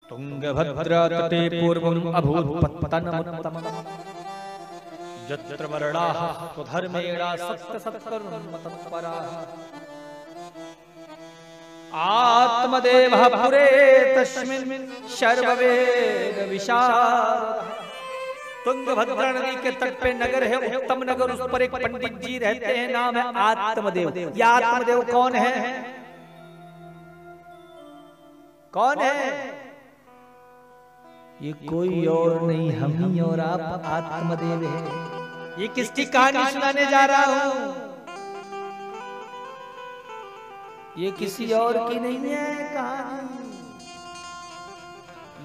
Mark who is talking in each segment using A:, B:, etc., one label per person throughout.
A: तुंगभद्रा तटे पूर्वम् अभूत्पत्तनमुत्तमम् यत्र वर्णाः स्वधर्मेण सत्यसत्कर्मतत्पराः आत्मदेवः पुरे तस्मिन् सर्ववेद विशारदः। तुंगभद्रा नदी के तट पे नगर है, उत्तम नगर, उस पर एक पंडित जी रहते हैं, नाम है आत्मदेव। ये आत्मदेव कौन है? कौन है? ये कोई और नहीं, हम ही और आप आत्मदेव है। ये किसकी कहानी सुनाने जा रहा हूं? ये किसी और की नहीं है कहानी,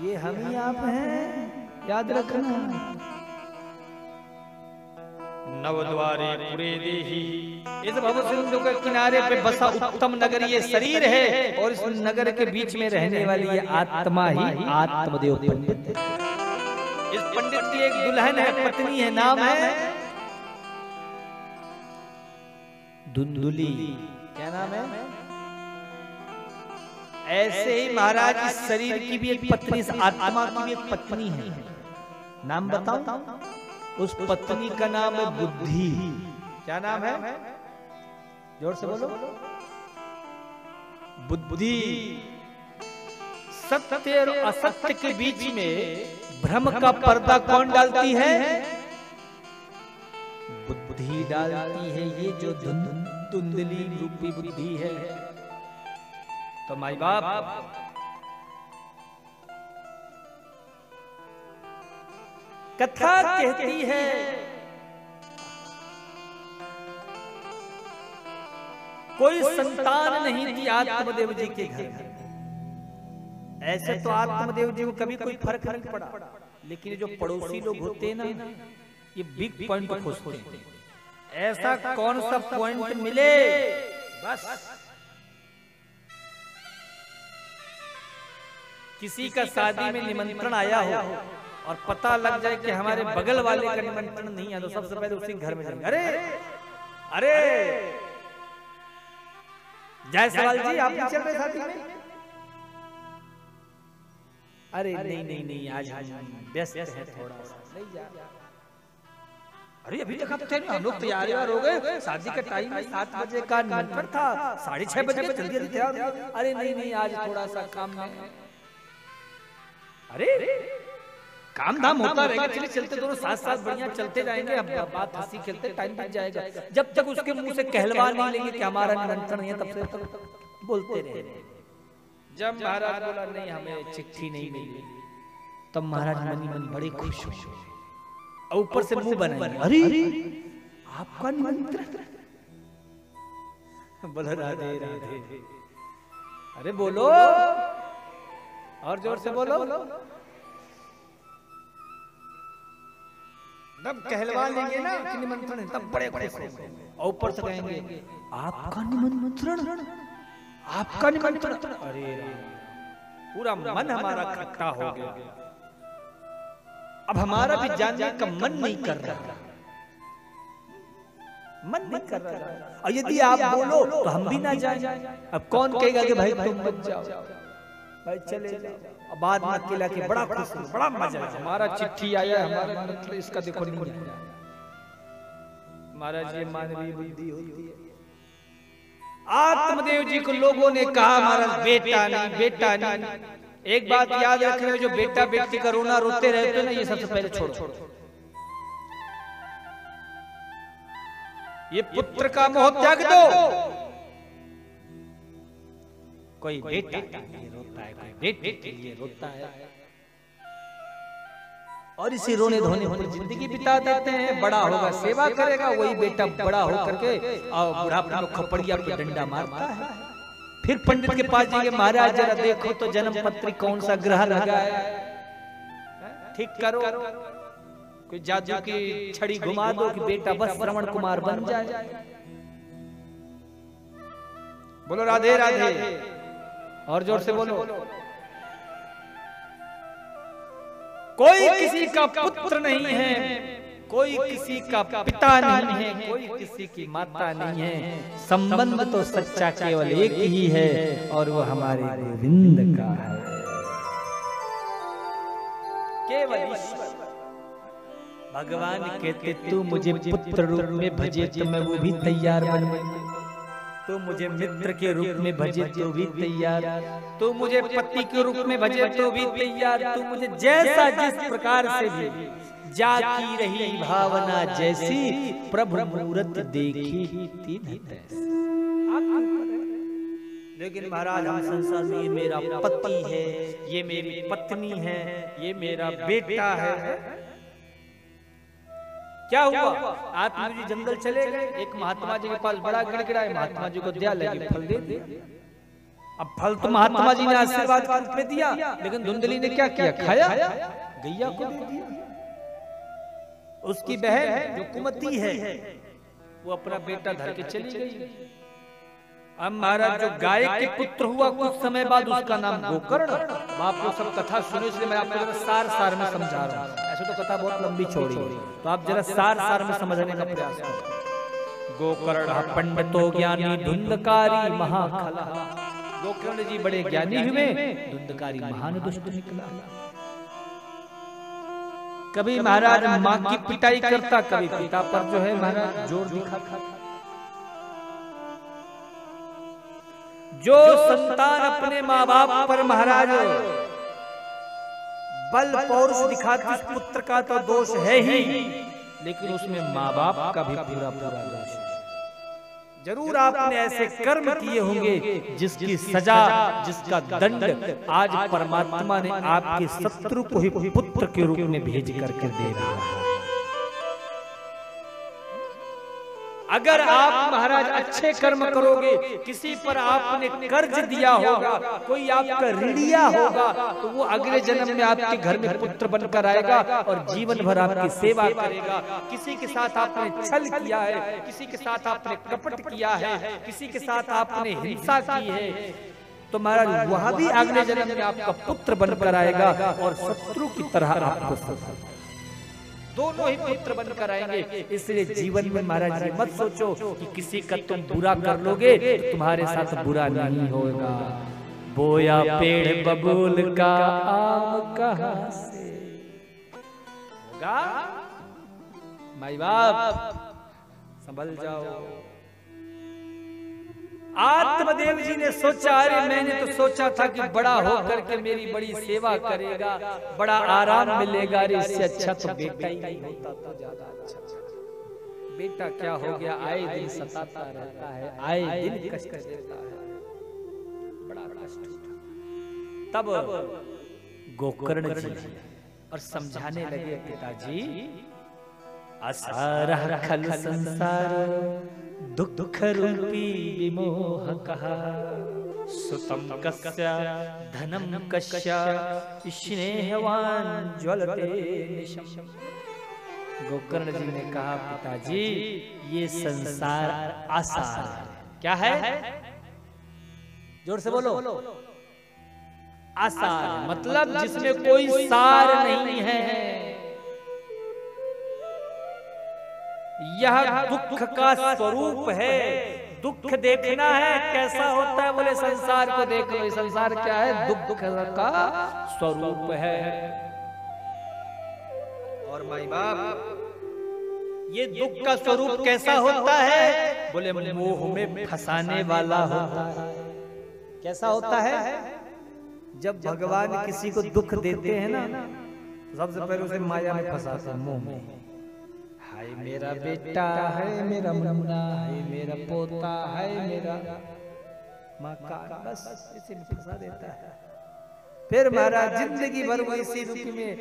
A: ये हम ही आप हैं, याद रखना। नवद्वारे पुरे देहि, इस भव सिंधु के किनारे पे बसा उत्तम नगर ये शरीर है, और इस नगर के बीच में रहने वाली ये आत्मा ही आत्मदेव पंडित है। इस पंडित की एक दुल्हन है, पत्नी है, नाम है धुंधुली। क्या नाम है? ऐसे ही महाराज इस शरीर की भी एक पत्नी, इस आत्मा की भी एक पत्नी है। नाम बताओ? उस पत्नी का नाम है बुद्धि। क्या नाम है? जोर से बोलो। बुद्धि। सत्य और असत्य के बीच में भ्रम का पर्दा कौन डालती है? बुद्धि डालती है। ये जो धुंधली रूपी बुद्धि है। तो माई बाप कथा कहती है कोई संतान नहीं थी आत्मदेव जी के घर। ऐसे तो आत्मदेव जी को कभी कोई फर्क नहीं पड़ा, लेकिन जो पड़ोसी लोग होते हैं ना, ये बिग पॉइंट खोजते हैं। ऐसा कौन सा पॉइंट मिले बस किसी का शादी में निमंत्रण आया हो और पता लग जाए कि हमारे बगल वाले का निमंत्रण नहीं है, तो सबसे पहले उसी घर में जाएंगे। अरे अरे जायसवाल जी, आप नहीं चल रहे शादी में? अरे नहीं नहीं नहीं, आज हम व्यस्त हैं थोड़ा सा, नहीं जा। अरे अभी तक आप थे नहीं, हम लोग तैयार हो गए, शादी का टाइम है, 7 बजे का निमंत्रण था, 6:30 बजे जल्दी जल्दी तैयार। अरे नहीं नहीं, आज थोड़ा सा काम में। अरे काम धाम होता रहेगा, चलिए चलते दोनों साथ साथ बढ़िया चलते जाएंगे, अब बात हंसी खेलते टाइम बीत जाएगा। जब तक उसके मुंह से कहलवा नहीं लेंगे कि हमारा निमंत्रण नहीं है, तब से बोलते रहे। जब महाराज बोला नहीं हमें चिट्ठी नहीं मिली, तब महाराज मन ही मन बड़े खुश हुए और ऊपर से मुंह बनाए, अरे आपका निमंत्रण। बोलो राधे राधे। अरे बोलो और जोर से बोलो। तब कहलवा लेंगे ना कि निमंत्रण है, तब बड़े बड़े और ऊपर से कहेंगे आपका निमंत्रण, आपका निमंत्रण। अरे पूरा मन हमारा खट्टा हो गया, अब हमारा भी जानने का मन नहीं कर रहा, मन नहीं कर रहा। और यदि आप बोलो तो हम भी ना जाएं। अब कौन कहेगा कि भाई तुम मत जाओ, भाई चले जाओ। बाद में अकेला के बड़ा खुश, बड़ा मजा आया, हमारा चिट्ठी आया, हमारा मतलब इसका देखो नहीं आया। महाराज ये मानवीय बुद्धि होती है। आत्मदेव जी को लोगों ने कहा महाराज बेटा नहीं, बेटा नहीं। एक बात याद रखना, जो बेटा बेटी का रोना रोते रहते ना, ये सबसे पहले छोड़ो। ये पुत्र का मोह त्याग दो। कोई बेटा के लिए रोता है, कोई बेटे के लिए रोता है, और इसी रोने धोने पर जिंदगी बिता देते हैं। बड़ा होगा सेवा करेगा, वही बेटा बड़ा होकर के और बुढ़ापे में खोपड़िया पे डंडा मारता है। फिर पंडित के पास जाएंगे, महाराज जरा देखो तो जन्म पत्री कौन सा ग्रह लगा है, ठीक करो। कोई जादू की छड़ी घुमा दो कि बेटा बस श्रवण कुमार बन जाए। बोलो राधे राधे और जोर से बोलो। कोई किसी का पुत्र नहीं है, कोई किसी का पिता नहीं है, कोई किसी की माता नहीं है। संबंध तो सच्चा केवल एक ही है, और वो हमारे गोविंद का है। केवल ईश्वर। भगवान कहते तू मुझे पुत्र रूप में भजे तो मैं वो भी तैयार बन गई, तू मुझे मित्र के रूप में भजे तो भी तैयार, तू मुझे पति के रूप में भजे तो भी तैयार, तू मुझे जैसा जिस प्रकार से भी जाकी रही भावना जैसी, प्रभु मूरत देखी तीन तैसी। लेकिन महाराज हम संसार में ये मेरा पति है, ये मेरी पत्नी है, ये मेरा बेटा है। क्या हुआ? आत्मा जी जंगल चले गए, एक महात्मा जी के पास बड़ा गिड़गिड़ाए, महात्मा जी को दिया, लगे फल दे दिया। अब फल तो महात्मा जी ने आशीर्वाद के रूप में दिया, लेकिन धुंधली ने क्या किया? खाया, गैया को दे दिया। उसकी बहन जो कुमति है वो अपना बेटा धर के चली गई। अब महाराज जो गाय के पुत्र हुआ कुछ समय बाद उसका नाम गोकर्ण। आप लोग सब कथा सुनो, इसलिए मैं आपको सार में समझा रहा हूँ। ऐसे तो कथा बहुत लंबी चौड़ी है, तो आप जरा सार में समझने का प्रयास करो। गोकर्ण पंडितो ज्ञानी धुंधकारी महाखला। गोकर्ण जी बड़े ज्ञानी हुए, धुंधकारी महान दुष्ट निकला। कभी महाराज माँ की पिटाई करता, कभी पिता पर जो है महाराज जोर दिखाता। जो संतान अपने माँ बाप पर महाराज बल पौरुष दिखाती, उस पुत्र का तो दोष है ही, लेकिन उसमें माँ बाप का भी पूरा दोष है। जरूर आपने ऐसे कर्म किए होंगे जिसकी सजा, जिसका दंड आज परमात्मा ने आपके शत्रु को ही पुत्र के रूप में भेज करके दे रहा है। अगर आप महाराज अच्छे कर्म करोगे, किसी पर आपने कर्ज दिया होगा, कोई आपका ऋणिया होगा, तो वो अगले जन्म में आपके घर में पुत्र बनकर आएगा और जीवन भर आपकी सेवा करेगा। किसी के साथ आपने छल किया है, किसी के साथ आपने कपट किया है, किसी के साथ आपने हिंसा की है, तो महाराज वह भी अगले जन्म में आपका पुत्र बनकर आएगा और शत्रु की तरह आपको दोनों ही पुत्र बनकर आएंगे। इसलिए जीवन में महाराज जी मत सोचो कि किसी का तुम बुरा कर लोगे तो तुम्हारे साथ बुरा नहीं होगा। बोया पेड़ बबूल का आम कहां से होगा? माई बाप संभल जाओ। आत्मदेव जी ने सोचा, अरे मैंने तो सोचा था कि बड़ा होकर के मेरी बड़ी सेवा करेगा, बड़ा आराम मिलेगा, अरे इससे अच्छा तो बेटा ही नहीं होता तो ज्यादा अच्छा। बेटा क्या हो गया, आए दिन सताता रहता है, आए दिन कष्ट देता है, बड़ा कष्ट। तब गोकर्ण जी और समझाने लगे, पिताजी असार खल संसार दुख रूपी विमोह कहा, सुतम कस्य धनम कस्य स्नेहवान ज्वलते निशम। गोकर्ण जी ने कहा, पिताजी ये संसार आसार है। क्या है? जोर से बोलो। आसार मतलब जिसमें कोई सार नहीं है। यह दुख का स्वरूप है। दुख देखना है कैसा होता है, बोले संसार को देख लो। संसार क्या है? दुख का स्वरूप है। और माई बाप ये दुख का स्वरूप कैसा होता है? बोले मोह में फंसाने वाला होता है। कैसा होता है? जब भगवान किसी को दुख देते हैं ना, सबसे पहले उसे माया में फंसाते हैं, मोह में। हाय मेरा बेटा, है मेरा मुन्ना, है मेरा पोता, है मेरा मकान, बस इसी में फंसा देता है। फिर महाराज जिंदगी भर वो इसी दुख में।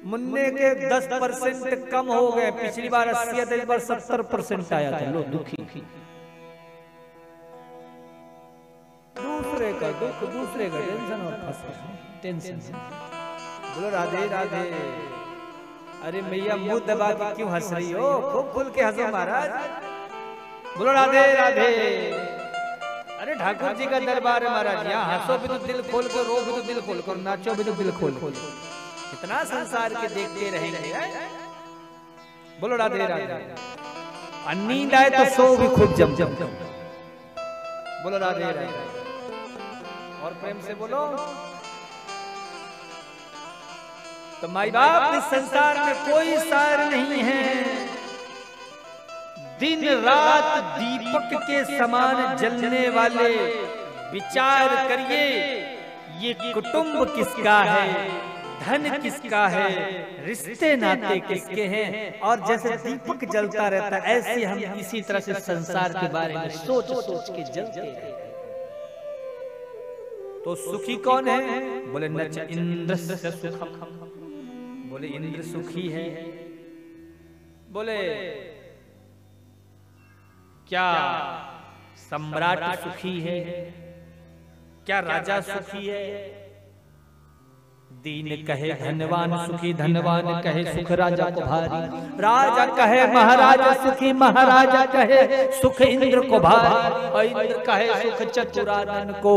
A: मुन्ने के 10% कम हो गए, पिछली बार 80 था, इस बार 70% आया था। लो दुखी, दूसरे का दुख, दूसरे का टेंशन और टेंशन। बोलो राधे राधे। अरे मैया मुंह दबा के क्यों हंस रही हो? खूब खुल के हंसो महाराज। बोलो राधे राधे। अरे ठाकुर जी का दरबार है महाराज, यहाँ हंसो भी तो दिल खोल कर, रो भी तो दिल खोल कर, नाचो भी तो दिल खोल कर। कितना संसार के देखते रहेंगे। बोलो राधे राधे। नींद आए तो सो भी खूब जम जम। बोलो राधे राधे। और प्रेम से बोलो। तो माई बाप इस संसार में कोई सार नहीं है, दिन रात दीपक के समान जलने वाले। विचार करिए, ये कुटुंब किसका है, धन किसका है, रिश्ते नाते किसके हैं। और जैसे दीपक जलता रहता है, ऐसे हम इसी तरह से संसार के बारे में सोच सोच के जलते रहते हैं। तो सुखी कौन है? बोले नच इंद्र सुखम, बोले इंद्र सुखी है। बोले क्या सम्राट सुखी है, क्या राजा सुखी है? दीन कहे धनवान सुखी, धनवान कहे सुख राजा को भारी। राजा कहे महाराजा सुखी, महाराजा कहे सुख इंद्र को भारी। और इंद्र कहे सुख चतुरानन को,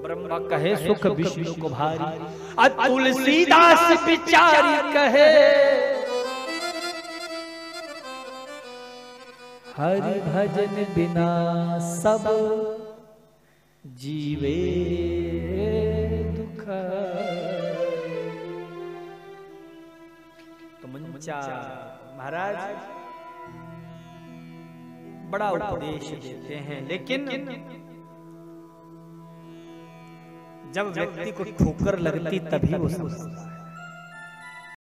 A: ब्रह्मा कहे सुख विष्णु को भारी। तुलसीदास बिचारी कहे हरि भजन बिना सब जीवे दुख। तो मंचा महाराज बड़ा उपदेश देते हैं, लेकिन जब व्यक्ति को ठोकर लगती तभी वो समझता है।